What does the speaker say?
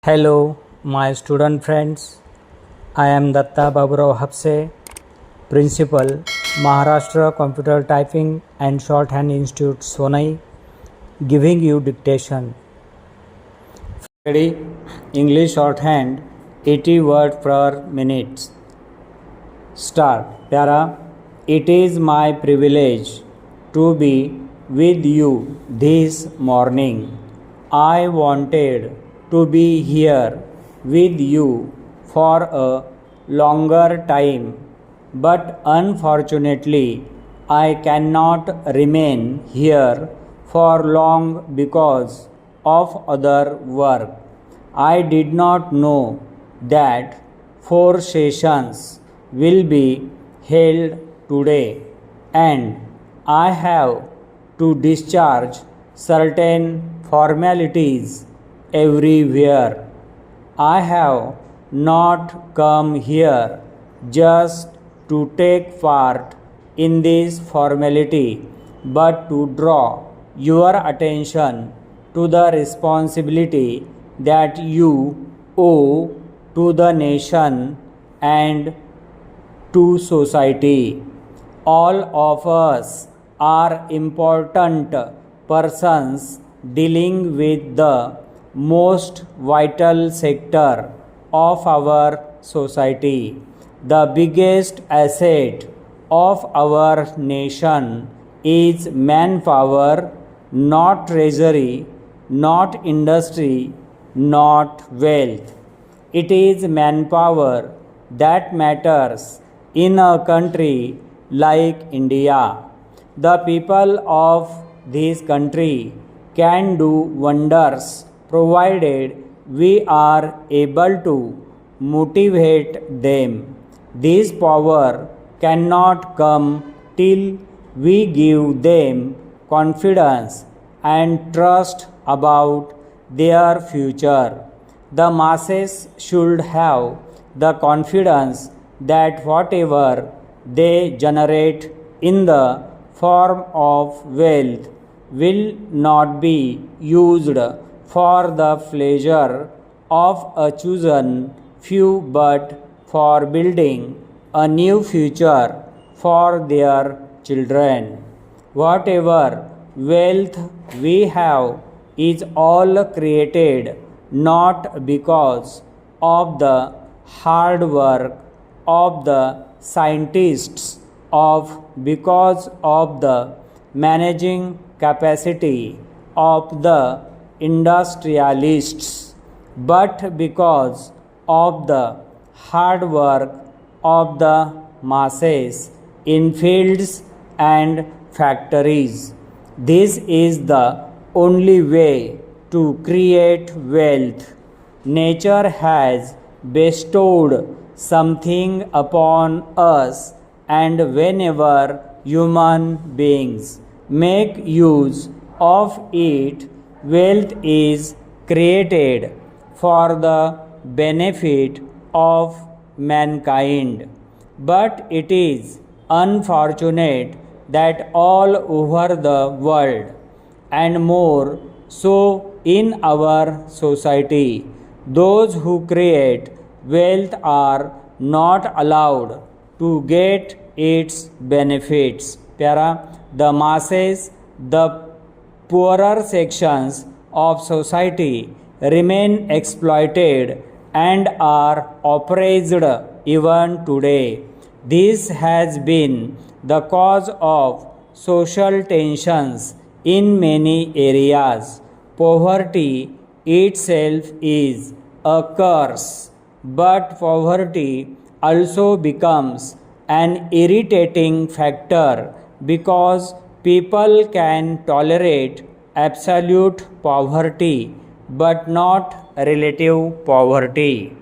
Hello, my student friends. I am Datta Baburao Hapse, Principal, Maharashtra Computer Typing and Shorthand Institute, Sonai, giving you dictation. Ready? English shorthand, 80 words per minute. Start. Para. It is my privilege to be with you this morning. I wanted to be here with you for a longer time, but unfortunately, I cannot remain here for long because of other work. I did not know that 4 sessions will be held today, and I have to discharge certain formalities everywhere. I have not come here just to take part in this formality, but to draw your attention to the responsibility that you owe to the nation and to society. All of us are important persons dealing with the most vital sector of our society. The biggest asset of our nation is manpower, not treasury, not industry, not wealth. It is manpower that matters in a country like India. The people of this country can do wonders provided we are able to motivate them. This power cannot come till we give them confidence and trust about their future. The masses should have the confidence that whatever they generate in the form of wealth will not be used for the pleasure of a chosen few, but for building a new future for their children. Whatever wealth we have is all created not because of the hard work of the scientists, because of the managing capacity of the industrialists, but because of the hard work of the masses in fields and factories. This is the only way to create wealth. Nature has bestowed something upon us, and whenever human beings make use of it, wealth is created for the benefit of mankind. But it is unfortunate that all over the world, and more so in our society, those who create wealth are not allowed to get its benefits. The masses, the poorer sections of society remain exploited and are oppressed even today. This has been the cause of social tensions in many areas. Poverty itself is a curse, but poverty also becomes an irritating factor because people can tolerate absolute poverty but not relative poverty.